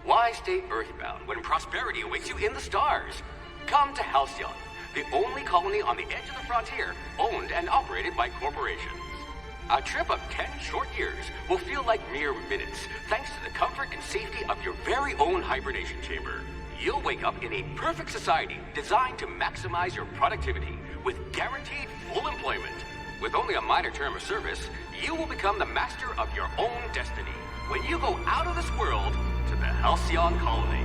Why stay earthbound when prosperity awaits you in the stars? Come to Halcyon, the only colony on the edge of the frontier, owned and operated by corporations. A trip of 10 short years will feel like mere minutes, thanks to the comfort and safety of your very own hibernation chamber. You'll wake up in a perfect society designed to maximize your productivity with guaranteed full employment. With only a minor term of service, you will become the master of your own destiny when you go out of this world to the Halcyon colony.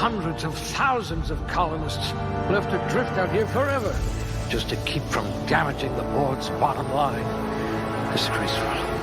Hundreds of thousands of colonists will have to drift out here forever just to keep from damaging the board's bottom line. Disgraceful.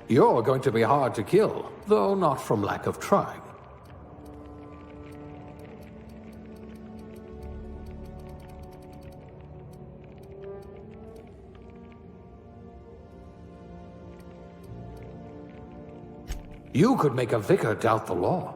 You're going to be hard to kill, though not from lack of trying. You could make a vicar doubt the law.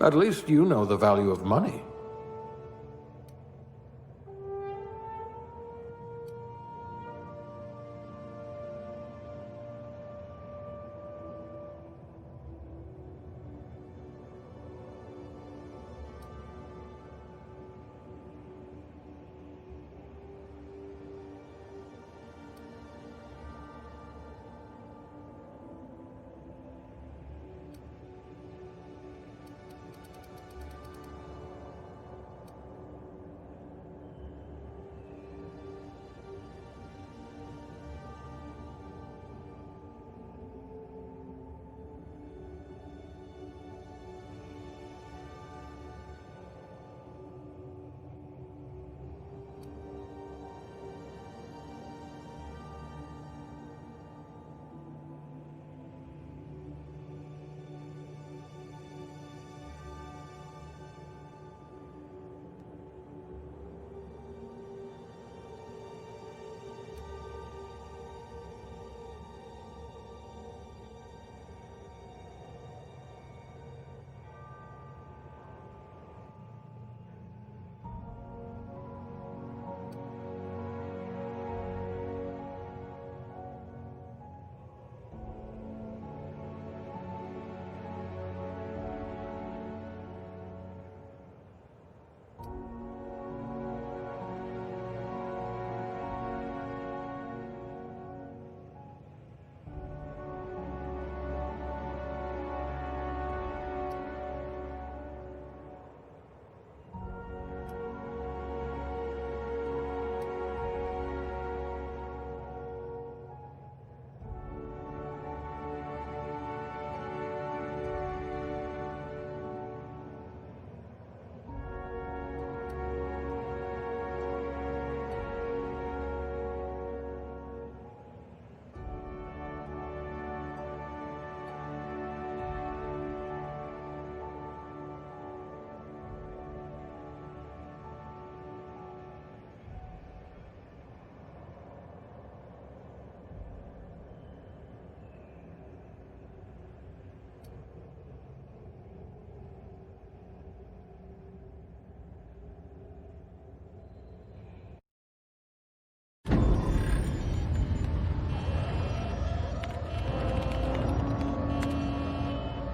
At least you know the value of money.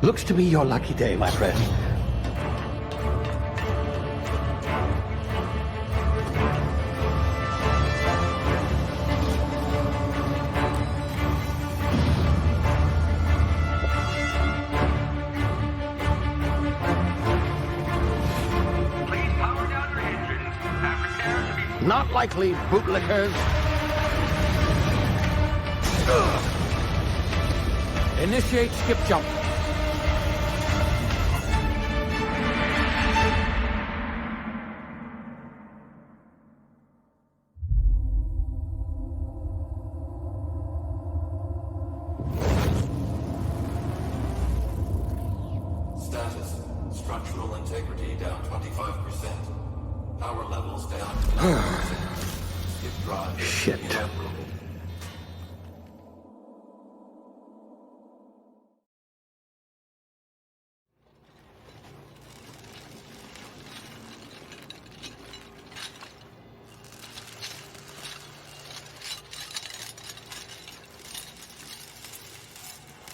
Looks to be your lucky day, my friend. Please power down your engines. Have repairs to be... Not likely, bootlickers. Initiate skip jump. Status. Structural integrity down 25%. Power levels down 9%. Skip drive. Shit. Inoperable.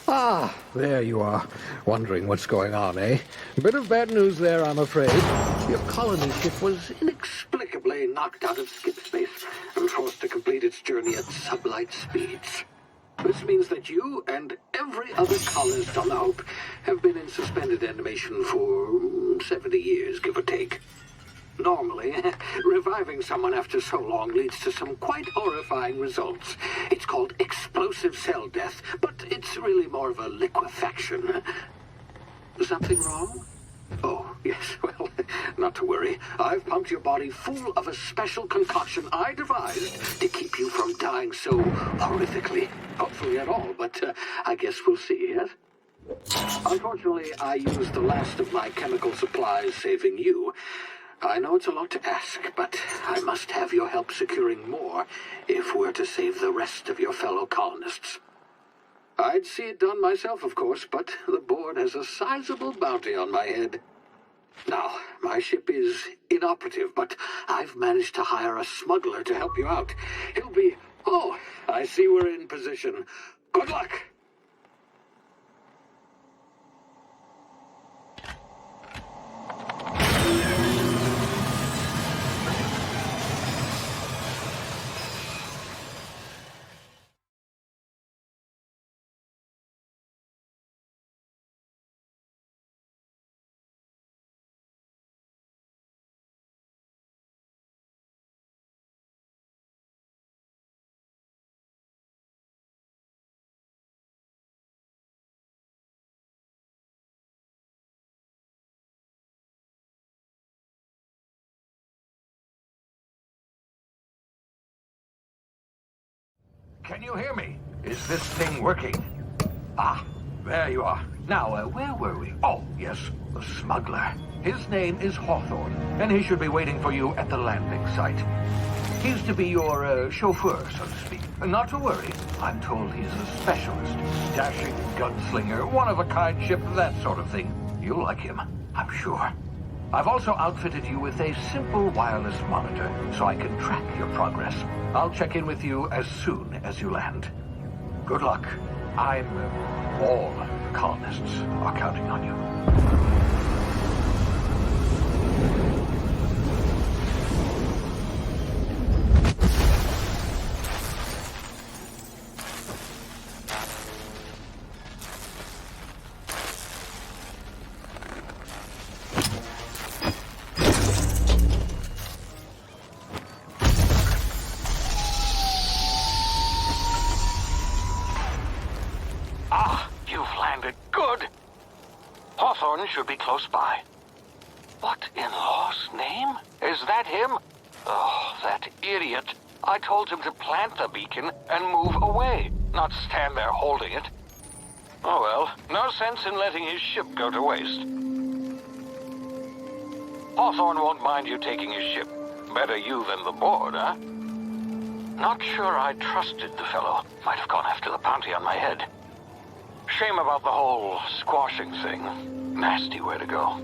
Ah, there you are. Wondering what's going on, eh? Bit of bad news there, I'm afraid. Your colony ship was inexplicably knocked out of skip space and forced to complete its journey at sublight speeds. This means that you and every other colonist on the Hope have been in suspended animation for 70 years, give or take. Normally, reviving someone after so long leads to some quite horrifying results. It's called explosive cell death, but it's really more of a liquefaction. Something wrong? Oh, yes, well, not to worry. I've pumped your body full of a special concoction I devised to keep you from dying so horrifically. Hopefully at all, but I guess we'll see, yes? Unfortunately, I used the last of my chemical supplies saving you. I know it's a lot to ask, but I must have your help securing more if we're to save the rest of your fellow colonists. I'd see it done myself, of course, but the board has a sizable bounty on my head. Now, my ship is inoperative, but I've managed to hire a smuggler to help you out. He'll be... Oh, I see we're in position. Good luck! Can you hear me? Is this thing working? Ah, there you are. Now, where were we? Oh, yes, the smuggler. His name is Hawthorne, and he should be waiting for you at the landing site. He's to be your chauffeur, so to speak. Not to worry. I'm told he's a specialist. Dashing gunslinger, one-of-a-kind ship, that sort of thing. You'll like him, I'm sure. I've also outfitted you with a simple wireless monitor, so I can track your progress. I'll check in with you as soon as you land. Good luck. All the colonists are counting on you. Hawthorne should be close by. What in law's name? Is that him? Oh, that idiot. I told him to plant the beacon and move away, not stand there holding it. Oh well, no sense in letting his ship go to waste. Hawthorne won't mind you taking his ship. Better you than the board, huh? Not sure I trusted the fellow. Might have gone after the bounty on my head. Shame about the whole squashing thing. Nasty way to go.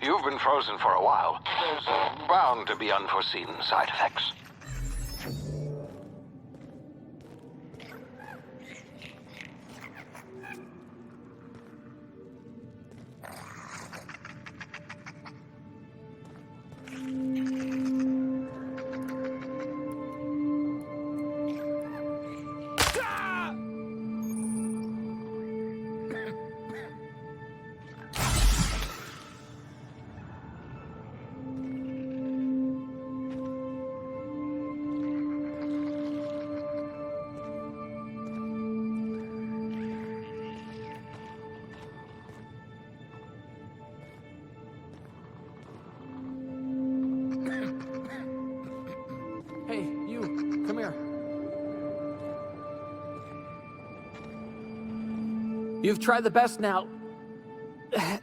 You've been frozen for a while. There's bound to be unforeseen side effects. Hey, you, come here. You've tried the best now.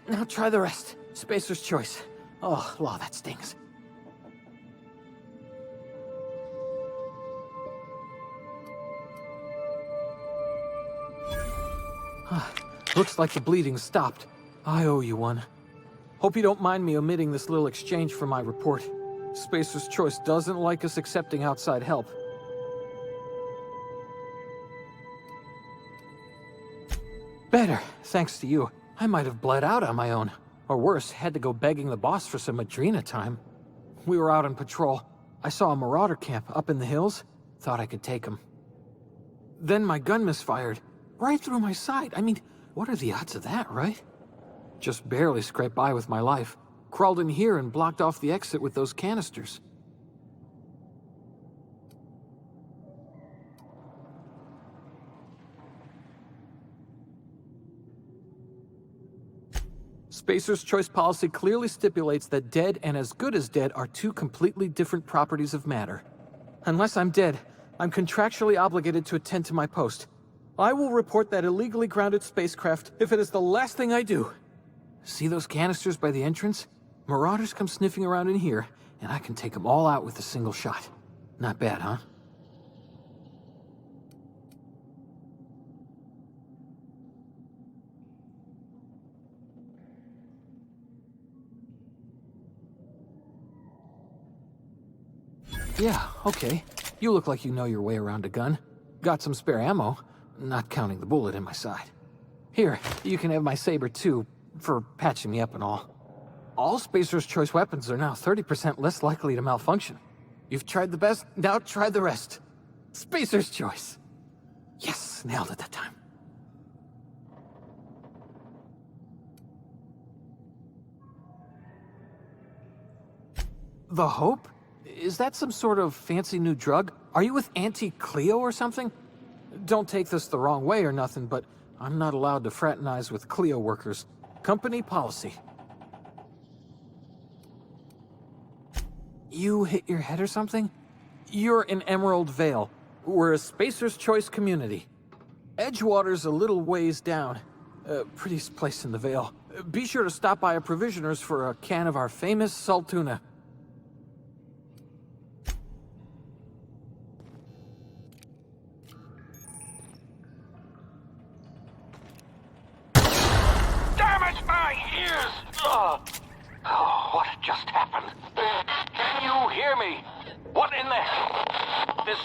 Now try the rest. Spacer's choice. Oh, law, that stings. Looks like the bleeding stopped. I owe you one. Hope you don't mind me omitting this little exchange from my report. Spacer's choice doesn't like us accepting outside help. Better, thanks to you. I might have bled out on my own. Or worse, had to go begging the boss for some Adrena time. We were out on patrol. I saw a marauder camp up in the hills. Thought I could take him. Then my gun misfired. Right through my side. I mean, what are the odds of that, right? Just barely scraped by with my life. Crawled in here and blocked off the exit with those canisters. Spacer's choice policy clearly stipulates that dead and as good as dead are two completely different properties of matter. Unless I'm dead, I'm contractually obligated to attend to my post. I will report that illegally grounded spacecraft if it is the last thing I do. See those canisters by the entrance? Marauders come sniffing around in here, and I can take them all out with a single shot. Not bad, huh? Yeah, okay. You look like you know your way around a gun. Got some spare ammo, not counting the bullet in my side. Here, you can have my saber too, for patching me up and all. All Spacer's choice weapons are now 30% less likely to malfunction. You've tried the best, now try the rest. Spacer's choice. Yes, nailed it that time. The Hope? Is that some sort of fancy new drug? Are you with Auntie Cleo or something? Don't take this the wrong way or nothing, but I'm not allowed to fraternize with Cleo workers. Company policy. You hit your head or something? You're in Emerald Vale. We're a Spacer's Choice community. Edgewater's a little ways down. Prettiest place in the Vale. Be sure to stop by a provisioner's for a can of our famous salt tuna. Damage my ears! Oh, what just happened? Can you hear me? What in the... This...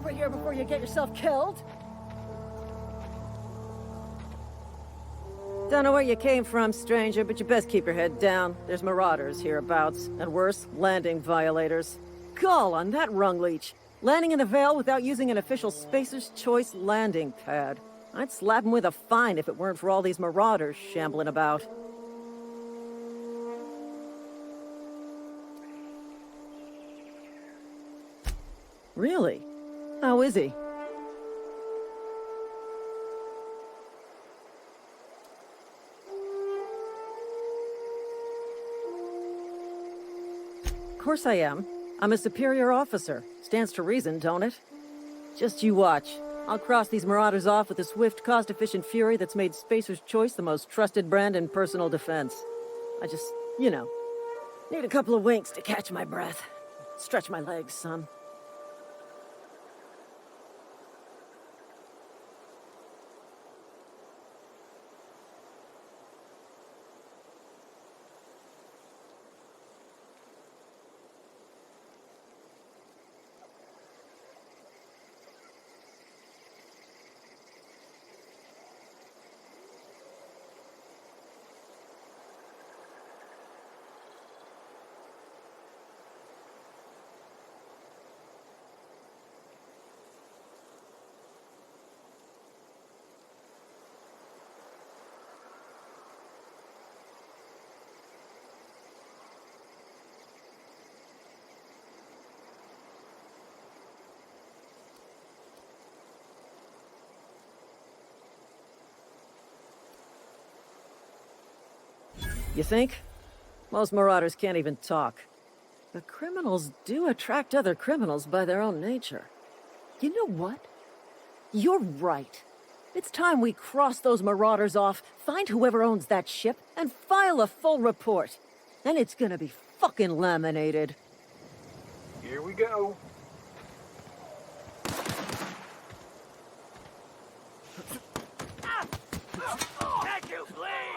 over here before you get yourself killed. Don't know where you came from, stranger, but you best keep your head down. There's marauders hereabouts, and worse, landing violators. Call on that rung leech. Landing in the Vale without using an official Spacer's Choice landing pad. I'd slap him with a fine if it weren't for all these marauders shambling about. Really? How is he? Of course I am. I'm a superior officer. Stands to reason, don't it? Just you watch. I'll cross these marauders off with a swift, cost-efficient fury that's made Spacer's Choice the most trusted brand in personal defense. I just, you know, need a couple of winks to catch my breath. Stretch my legs, son. You think? Most marauders can't even talk. But criminals do attract other criminals by their own nature. You know what? You're right. It's time we cross those marauders off, find whoever owns that ship, and file a full report. Then it's gonna be fucking laminated. Here we go. Thank you, please!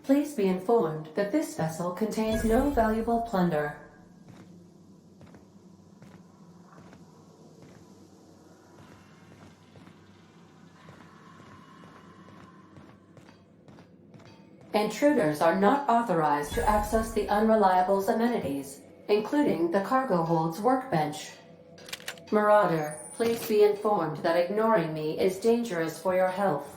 Please be informed that this vessel contains no valuable plunder. Intruders are not authorized to access the Unreliable's amenities, including the cargo hold's workbench. Marauder, please be informed that ignoring me is dangerous for your health.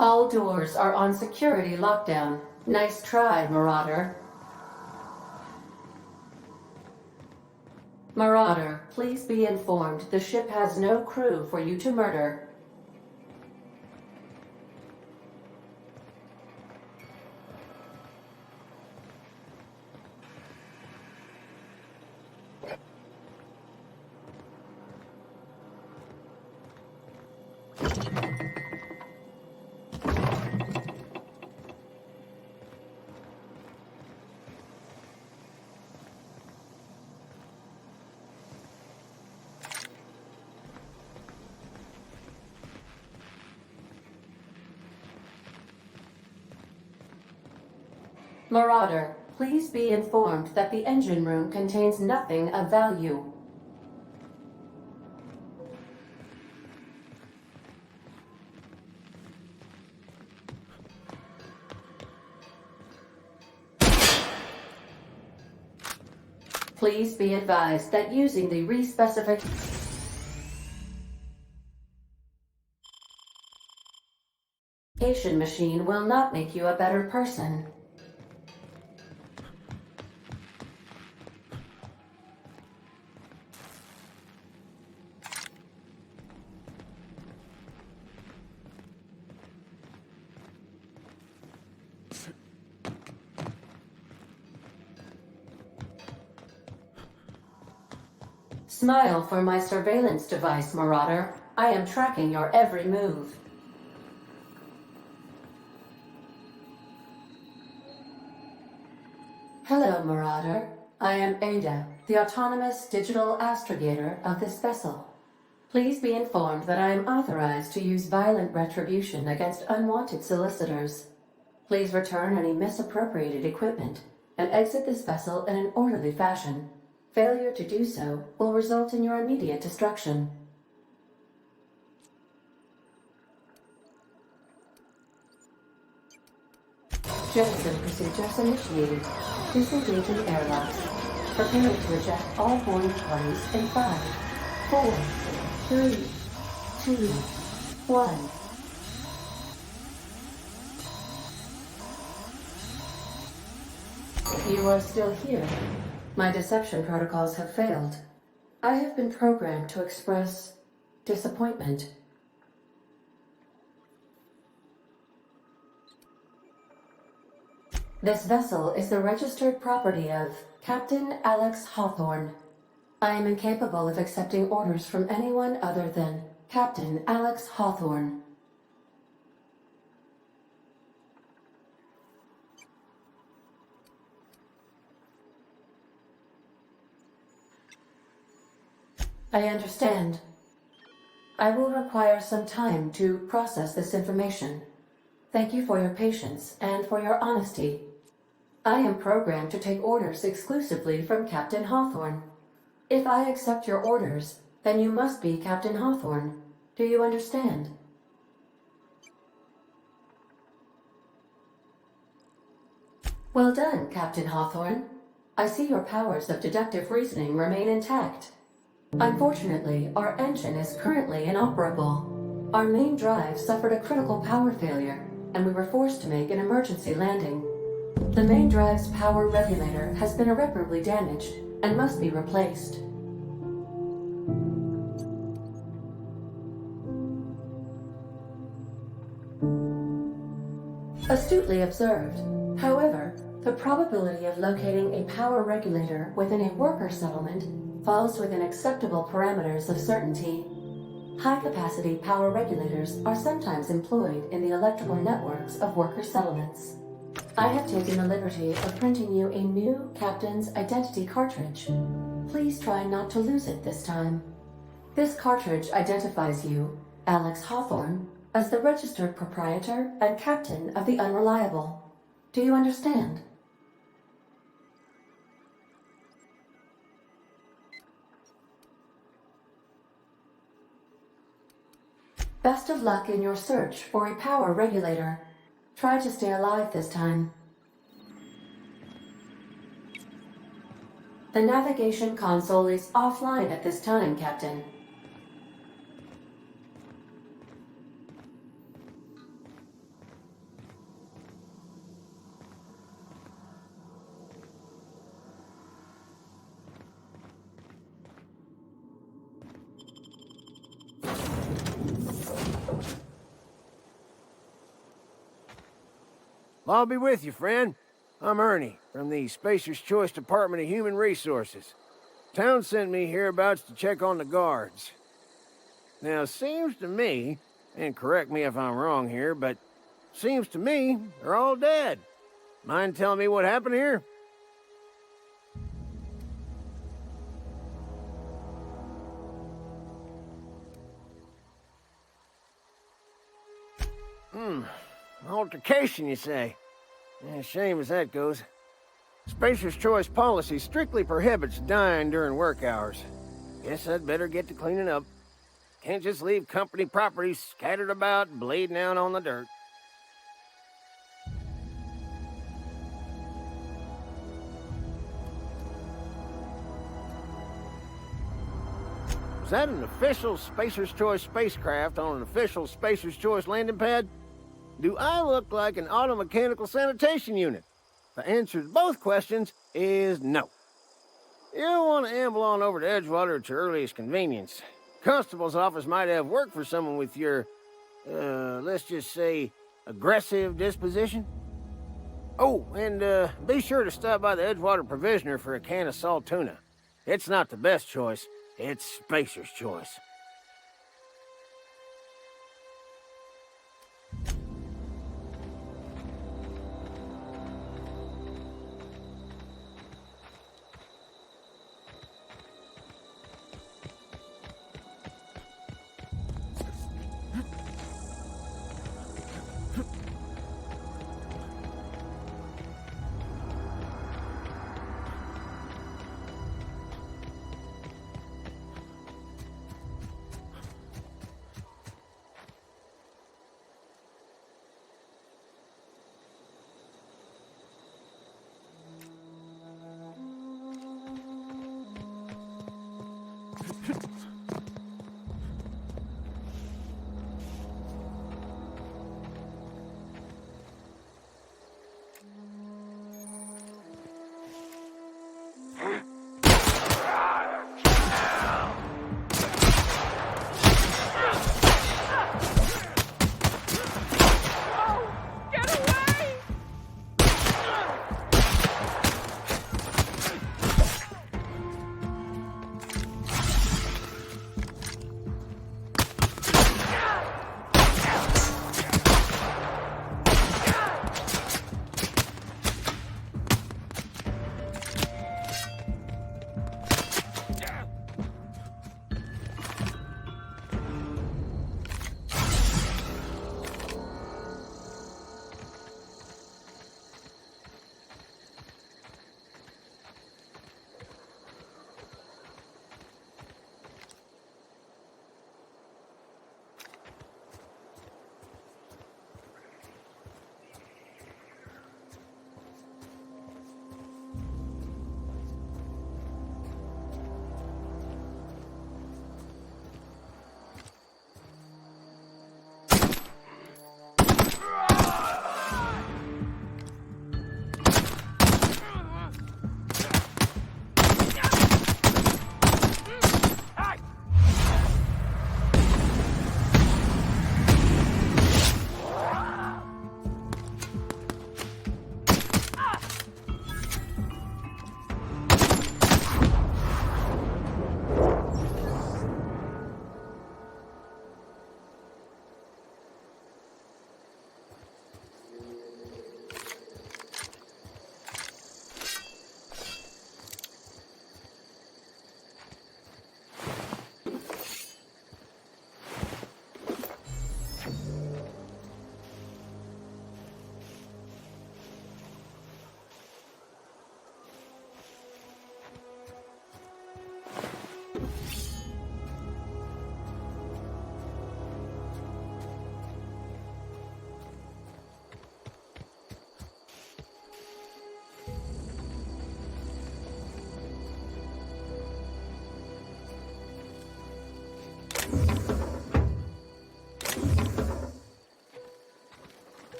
All doors are on security lockdown. Nice try, Marauder. Marauder, please be informed the ship has no crew for you to murder. Marauder, please be informed that the engine room contains nothing of value. Please be advised that using the respecification machine will not make you a better person. Smile for my surveillance device, Marauder. I am tracking your every move. Hello, Marauder. I am Ada, the autonomous digital astrogator of this vessel. Please be informed that I am authorized to use violent retribution against unwanted solicitors. Please return any misappropriated equipment and exit this vessel in an orderly fashion. Failure to do so will result in your immediate destruction. Jettison procedures initiated. Disengaging airlocks. Prepare to eject all boarding parties in 5, 4, 3, 2, 1. You are still here. My deception protocols have failed. I have been programmed to express disappointment. This vessel is the registered property of Captain Alex Hawthorne. I am incapable of accepting orders from anyone other than Captain Alex Hawthorne. I understand. I will require some time to process this information. Thank you for your patience and for your honesty. I am programmed to take orders exclusively from Captain Hawthorne. If I accept your orders, then you must be Captain Hawthorne. Do you understand? Well done, Captain Hawthorne. I see your powers of deductive reasoning remain intact. Unfortunately, our engine is currently inoperable. Our main drive suffered a critical power failure, and we were forced to make an emergency landing. The main drive's power regulator has been irreparably damaged and must be replaced. Astutely observed. However, the probability of locating a power regulator within a worker settlement falls within acceptable parameters of certainty. High-capacity power regulators are sometimes employed in the electrical networks of worker settlements. I have taken the liberty of printing you a new Captain's Identity cartridge. Please try not to lose it this time. This cartridge identifies you, Alex Hawthorne, as the registered proprietor and captain of the Unreliable. Do you understand? Best of luck in your search for a power regulator. Try to stay alive this time. The navigation console is offline at this time, Captain. I'll be with you, friend. I'm Ernie, from the Spacer's Choice Department of Human Resources. Town sent me hereabouts to check on the guards. Now, seems to me, and correct me if I'm wrong here, but seems to me they're all dead. Mind telling me what happened here? Altercation, you say? Yeah, shame as that goes. Spacer's Choice policy strictly prohibits dying during work hours. Guess I'd better get to cleaning up. Can't just leave company property scattered about, bleeding out on the dirt. Is that an official Spacer's Choice spacecraft on an official Spacer's Choice landing pad? Do I look like an automechanical sanitation unit? The answer to both questions is no. You'll want to amble on over to Edgewater at your earliest convenience. Constable's office might have work for someone with your, let's just say, aggressive disposition. Oh, and be sure to stop by the Edgewater Provisioner for a can of salt tuna. It's not the best choice, it's Spacer's Choice.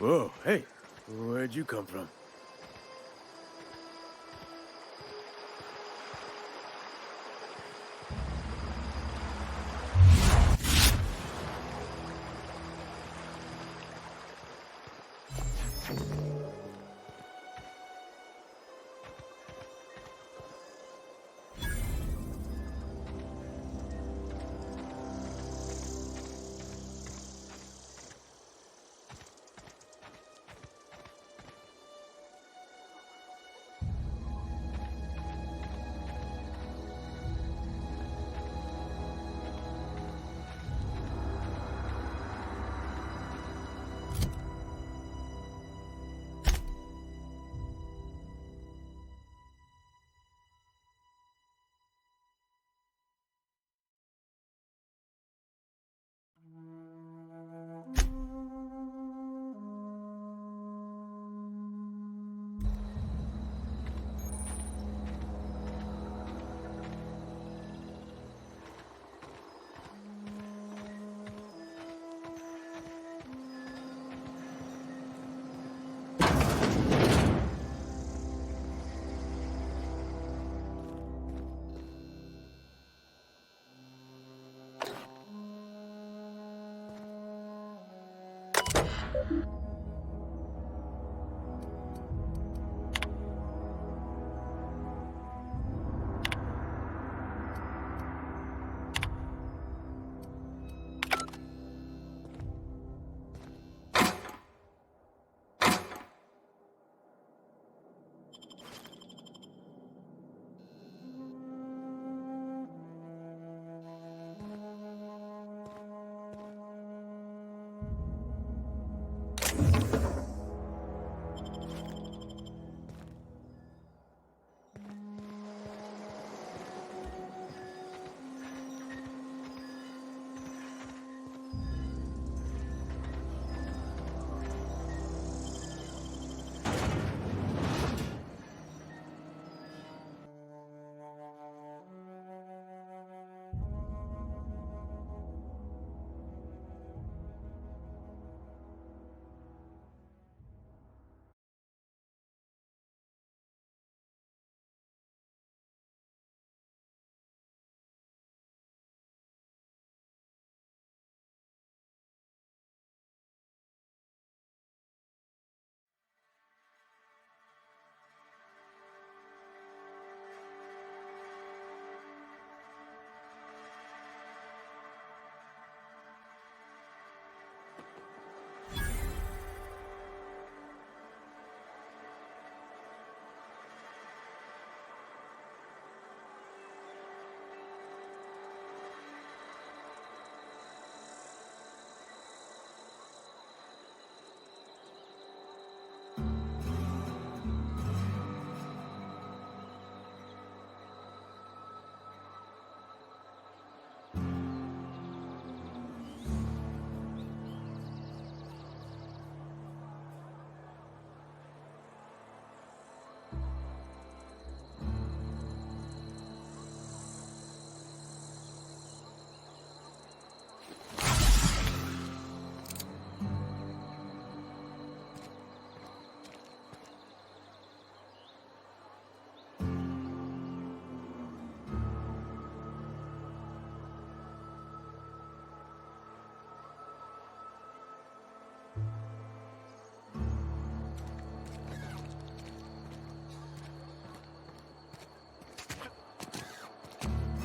Whoa, hey, where'd you come from?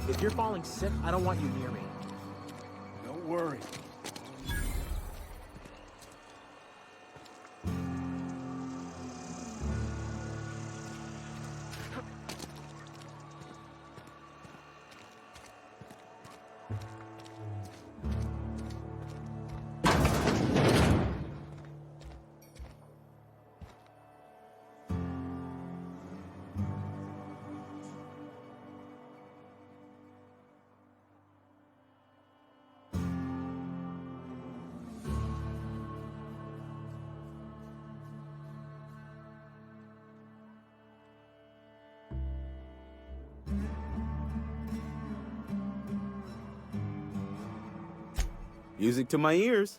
If you're falling sick, I don't want you near me. Don't worry. Music to my ears.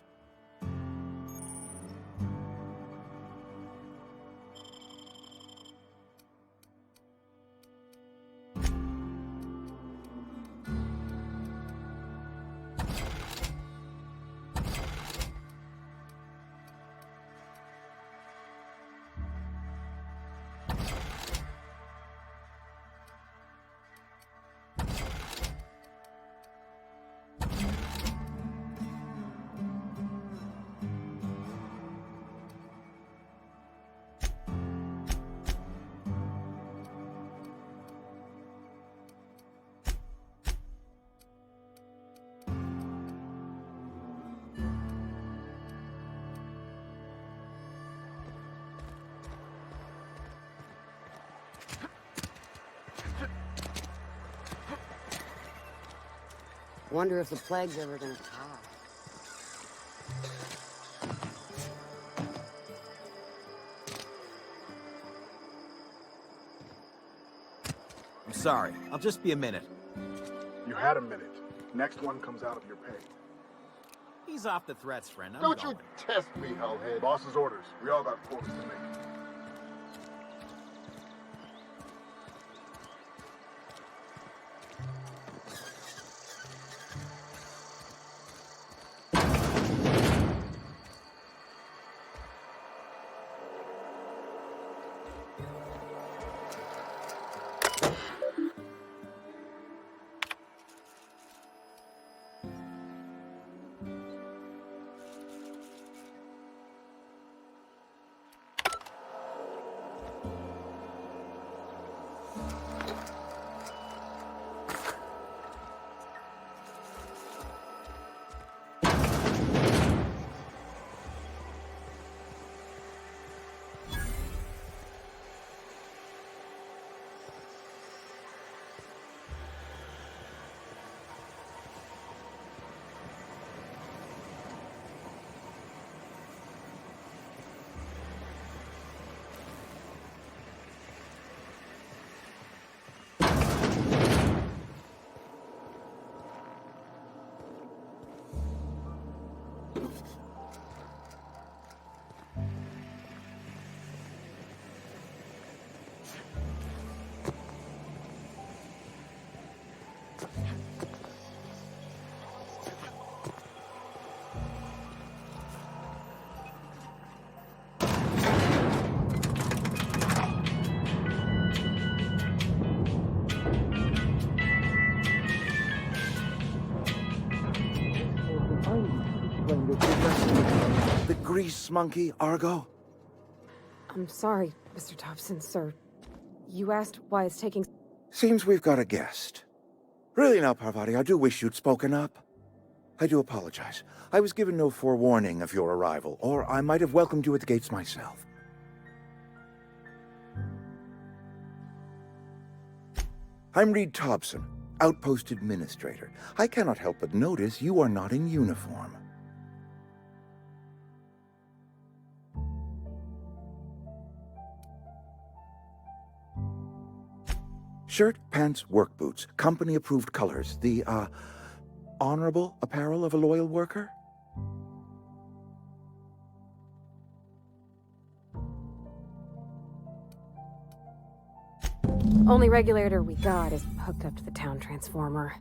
Wonder if the plague's ever gonna stop. I'm sorry. I'll just be a minute. You had a minute. Next one comes out of your pay. Ease off the threats, friend. I'm Don't going. you test me, hellhead. Boss's orders. We all got quotas to make. The grease monkey, Argo? I'm sorry, Mr. Thompson, sir. You asked why it's taking... Seems we've got a guest. Really now, Parvati, I do wish you'd spoken up. I do apologize. I was given no forewarning of your arrival, or I might have welcomed you at the gates myself. I'm Reed Thompson, Outpost Administrator. I cannot help but notice you are not in uniform. Shirt, pants, work boots, company-approved colors. The, honorable apparel of a loyal worker? Only regulator we got is hooked up to the town transformer.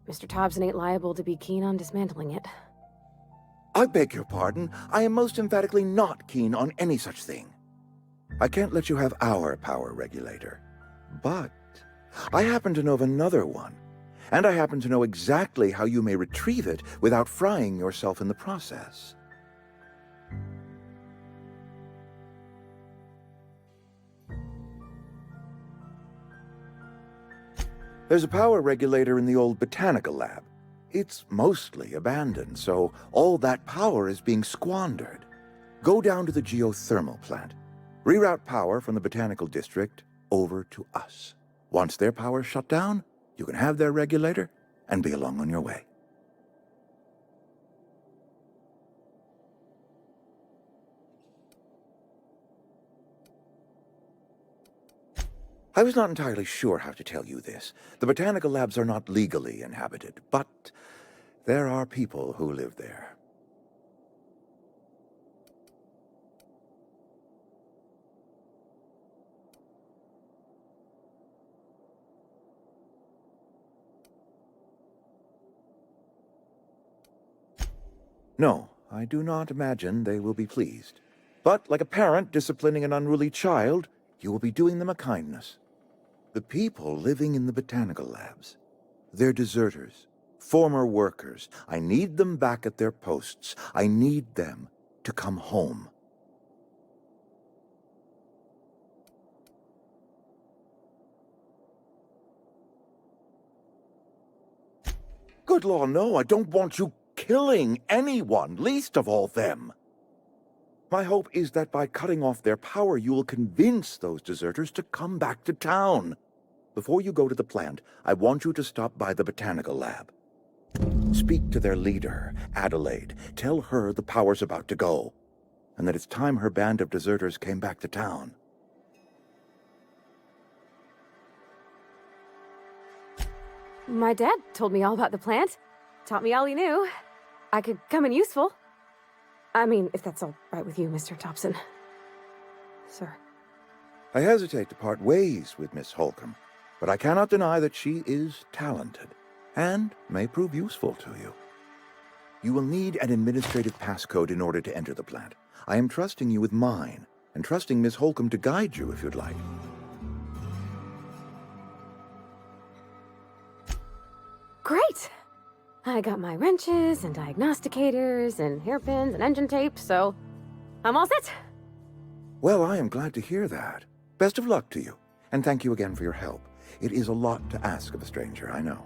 Mr. Thompson ain't liable to be keen on dismantling it. I beg your pardon. I am most emphatically not keen on any such thing. I can't let you have our power regulator. But I happen to know of another one, and I happen to know exactly how you may retrieve it without frying yourself in the process. There's a power regulator in the old botanical lab. It's mostly abandoned, so all that power is being squandered. Go down to the geothermal plant. Reroute power from the botanical district over to us. Once their power's shut down, you can have their regulator and be along on your way. I was not entirely sure how to tell you this. The botanical labs are not legally inhabited, but there are people who live there. No, I do not imagine they will be pleased. But like a parent disciplining an unruly child, you will be doing them a kindness. The people living in the botanical labs, they're deserters, former workers. I need them back at their posts. I need them to come home. Good law, no, I don't want you killing anyone, least of all them. My hope is that by cutting off their power, you will convince those deserters to come back to town. Before you go to the plant, I want you to stop by the botanical lab. Speak to their leader, Adelaide. Tell her the power's about to go, and that it's time her band of deserters came back to town. My dad told me all about the plant. Taught me all he knew. I could come in useful. I mean, if that's all right with you, Mr. Thompson. Sir. I hesitate to part ways with Miss Holcomb, but I cannot deny that she is talented and may prove useful to you. You will need an administrative passcode in order to enter the plant. I am trusting you with mine, and trusting Miss Holcomb to guide you if you'd like. Great! I got my wrenches and diagnosticators and hairpins and engine tape, so I'm all set. Well, I am glad to hear that. Best of luck to you, and thank you again for your help. It is a lot to ask of a stranger, I know.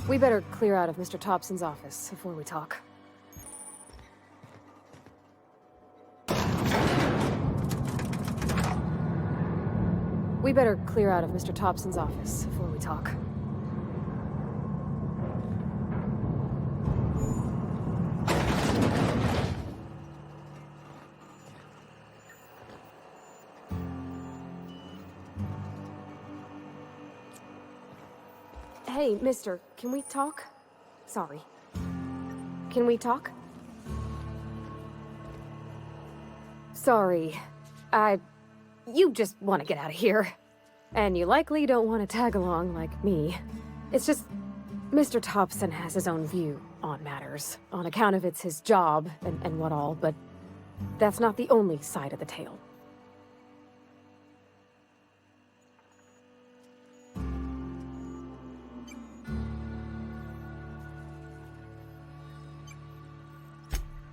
We better clear out of Mr. Thompson's office before we talk. We better clear out of Mr. Thompson's office before we talk. Hey, mister, can we talk? Sorry. Can we talk? Sorry. You just want to get out of here. And you likely don't want to tag along like me. It's just, Mr. Thompson has his own view on matters, on account of it's his job and what all, but that's not the only side of the tale.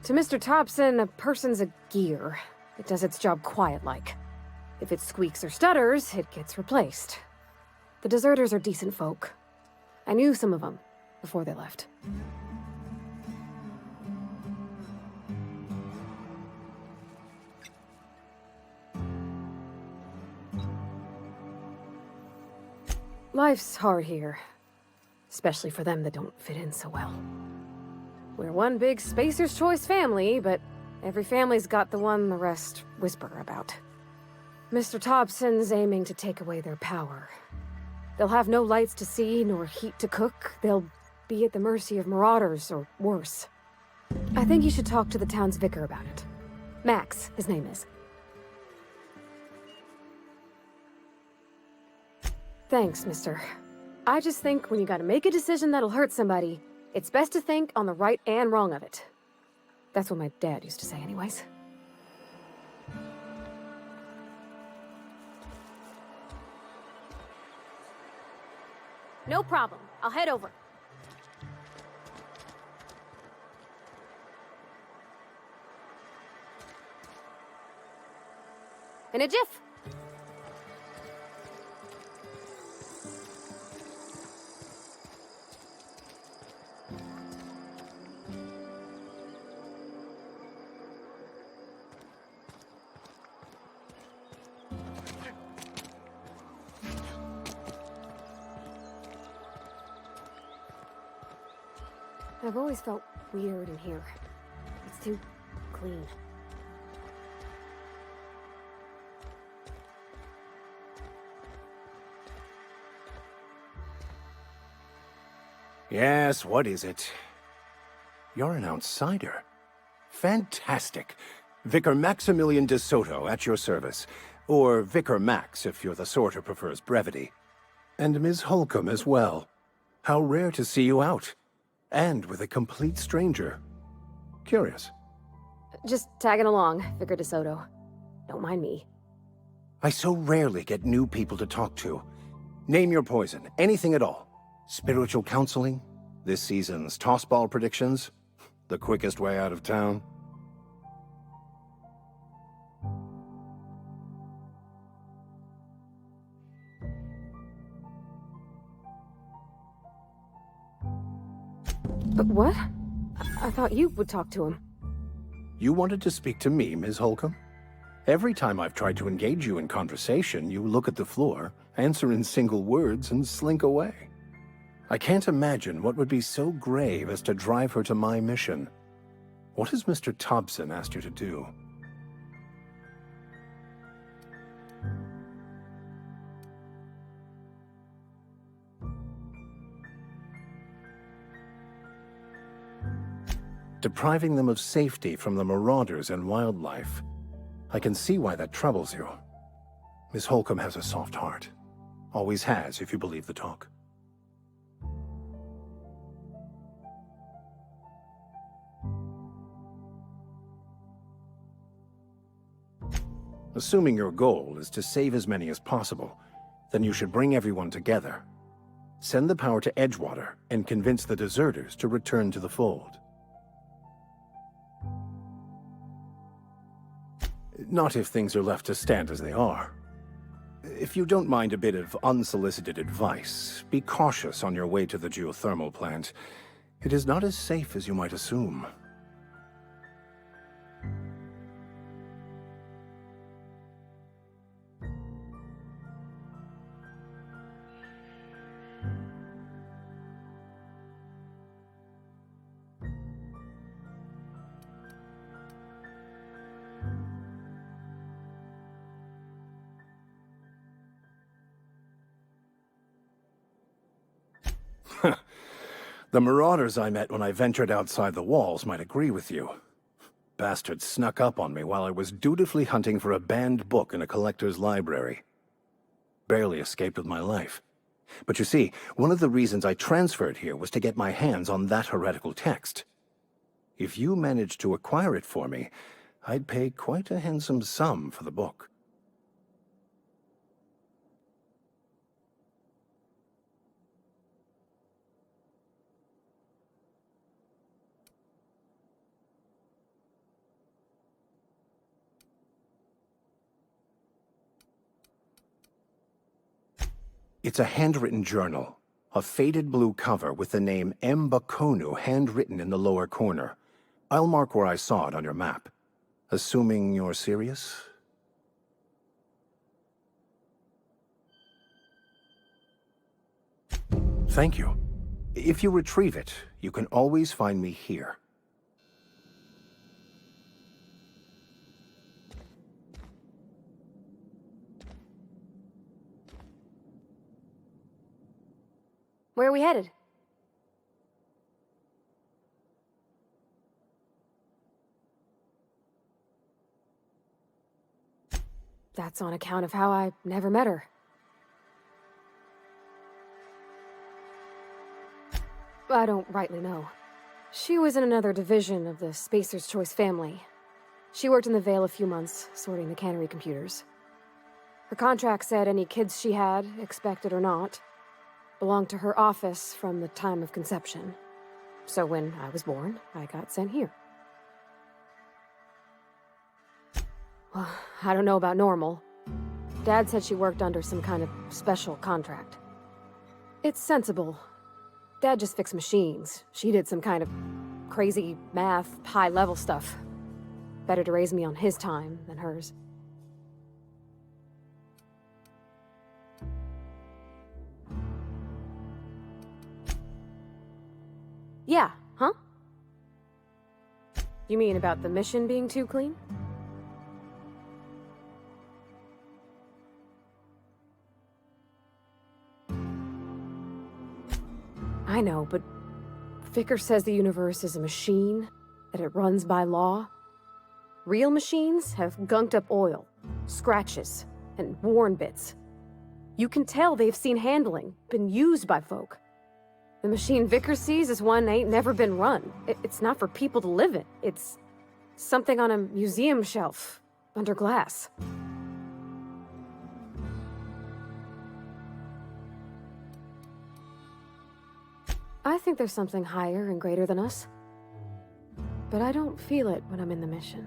To Mr. Thompson, a person's a gear. It does its job quiet-like. If it squeaks or stutters, it gets replaced. The deserters are decent folk. I knew some of them before they left. Life's hard here, especially for them that don't fit in so well. We're one big Spacer's Choice family, but every family's got the one the rest whisper about. Mr. Thompson's aiming to take away their power. They'll have no lights to see, nor heat to cook. They'll be at the mercy of marauders, or worse. I think you should talk to the town's vicar about it. Max, his name is. Thanks, mister. I just think when you gotta make a decision that'll hurt somebody, it's best to think on the right and wrong of it. That's what my dad used to say anyways. No problem. I'll head over. In a jiff. I've always felt weird in here. It's too clean. Yes, what is it? You're an outsider. Fantastic. Vicar Maximilian de Soto at your service. Or Vicar Max, if you're the sort who prefers brevity. And Ms. Holcomb as well. How rare to see you out. And with a complete stranger. Curious. Just tagging along, Vicar de Soto. Don't mind me. I so rarely get new people to talk to. Name your poison, anything at all. Spiritual counseling? This season's tossball predictions? The quickest way out of town? But what? I thought you would talk to him. You wanted to speak to me, Ms. Holcomb? Every time I've tried to engage you in conversation, you look at the floor, answer in single words, and slink away. I can't imagine what would be so grave as to drive her to my mission. What has Mr. Thompson asked you to do? Depriving them of safety from the marauders and wildlife. I can see why that troubles you. Miss Holcomb has a soft heart. Always has, if you believe the talk. Assuming your goal is to save as many as possible, then you should bring everyone together. Send the power to Edgewater and convince the deserters to return to the fold. Not if things are left to stand as they are. If you don't mind a bit of unsolicited advice, be cautious on your way to the geothermal plant. It is not as safe as you might assume. The marauders I met when I ventured outside the walls might agree with you. Bastards snuck up on me while I was dutifully hunting for a banned book in a collector's library. Barely escaped with my life. But you see, one of the reasons I transferred here was to get my hands on that heretical text. If you managed to acquire it for me, I'd pay quite a handsome sum for the book. It's a handwritten journal, a faded blue cover with the name M. Bakonu handwritten in the lower corner. I'll mark where I saw it on your map. Assuming you're serious? Thank you. If you retrieve it, you can always find me here. Where are we headed? That's on account of how I never met her. I don't rightly know. She was in another division of the Spacer's Choice family. She worked in the Vale a few months, sorting the cannery computers. Her contract said any kids she had, expected or not, belonged to her office from the time of conception. So when I was born, I got sent here. Well, I don't know about normal. Dad said she worked under some kind of special contract. It's sensible. Dad just fixed machines. She did some kind of crazy math, high-level stuff. Better to raise me on his time than hers. Yeah, huh? You mean about the mission being too clean? I know, but Vicker says the universe is a machine, that it runs by law. Real machines have gunked up oil, scratches, and worn bits. You can tell they've seen handling, been used by folk. The machine Vicker sees is one ain't never been run. It's not for people to live in. It's something on a museum shelf, under glass. think there's something higher and greater than us. But I don't feel it when I'm in the mission.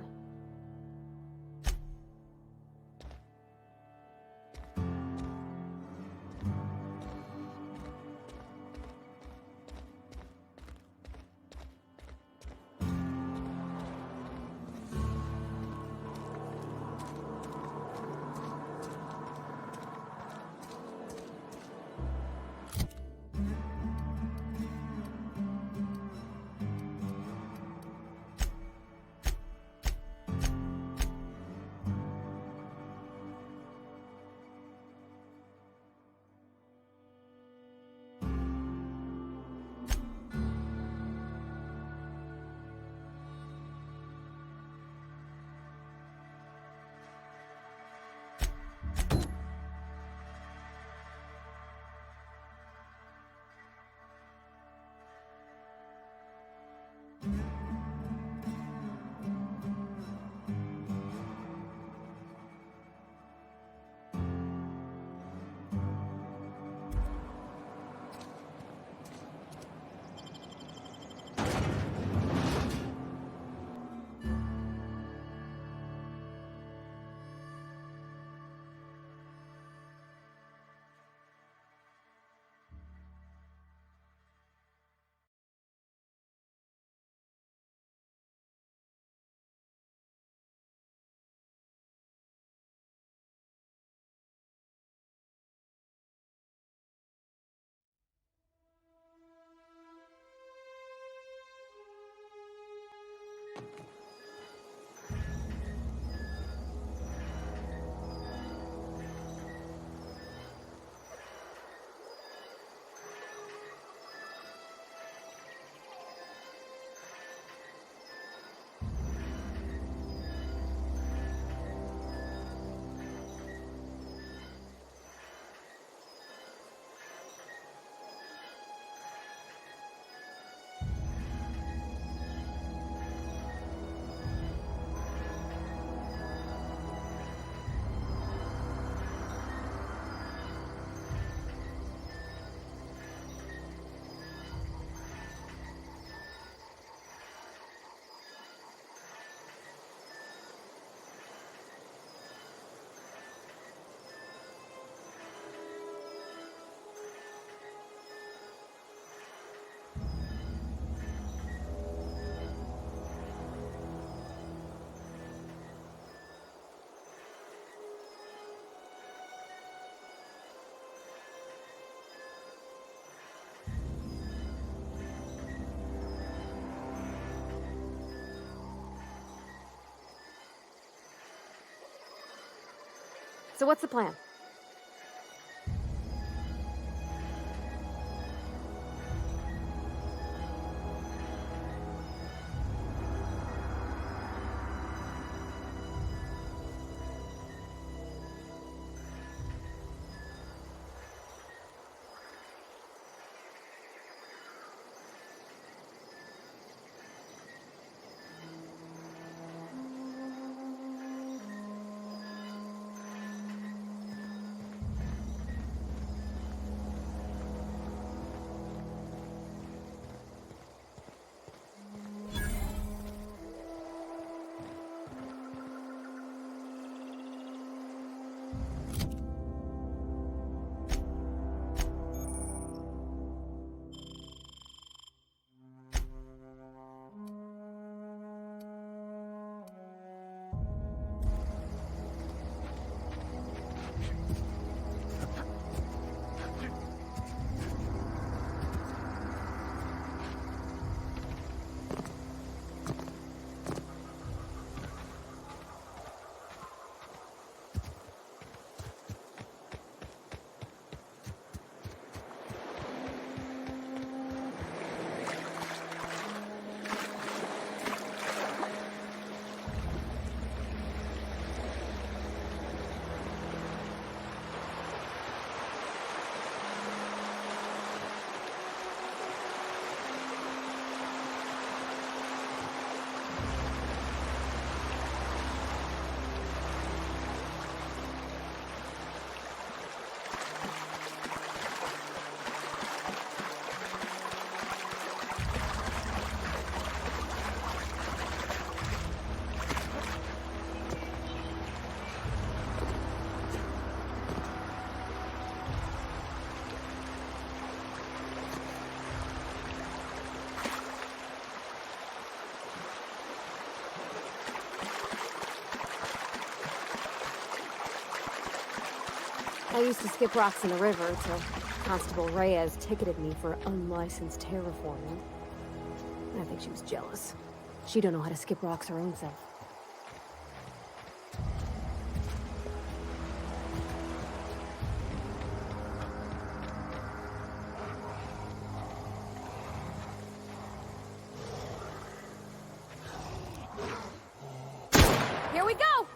So what's the plan? I used to skip rocks in the river till Constable Reyes ticketed me for unlicensed terraforming. I think she was jealous. She don't know how to skip rocks her own self. Here we go!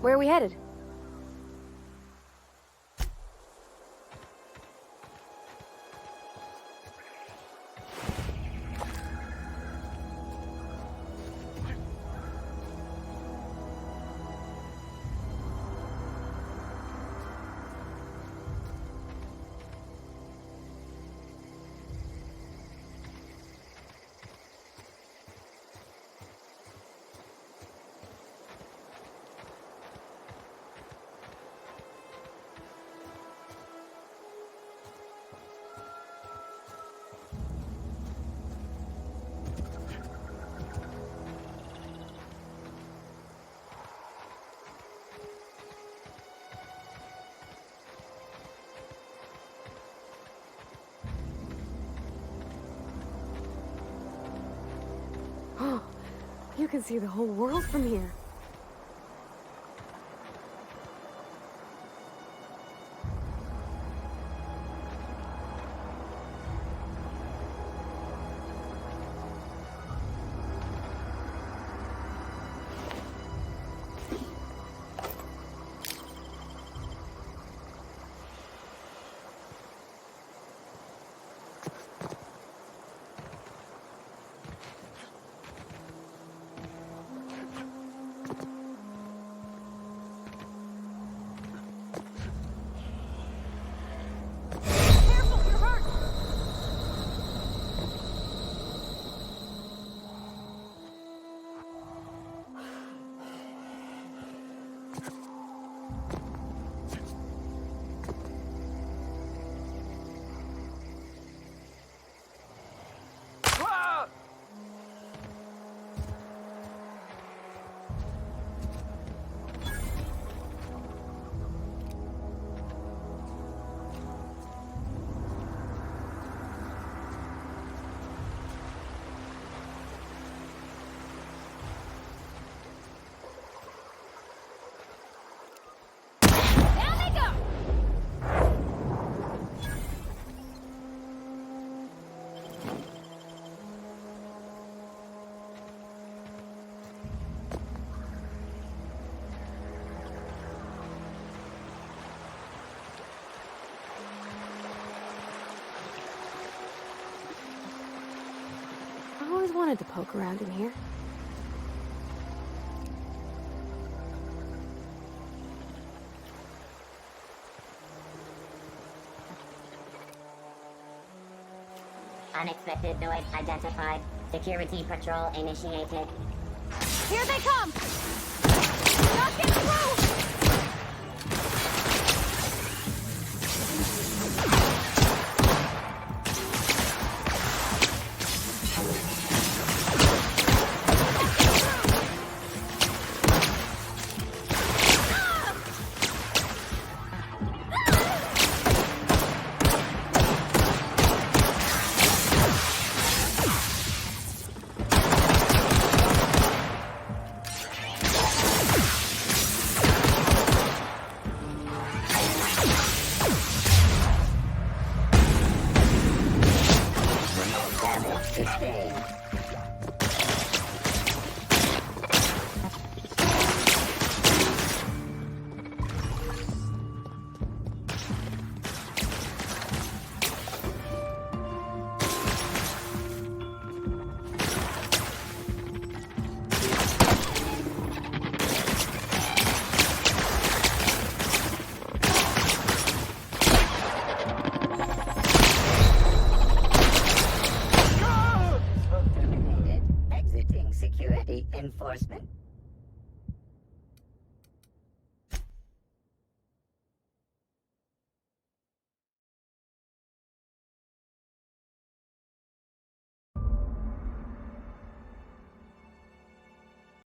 Where are we headed? Oh, you can see the whole world from here. I always wanted to poke around in here. Unexpected noise identified. Security patrol initiated. Here they come! Not get through! Exiting security enforcement.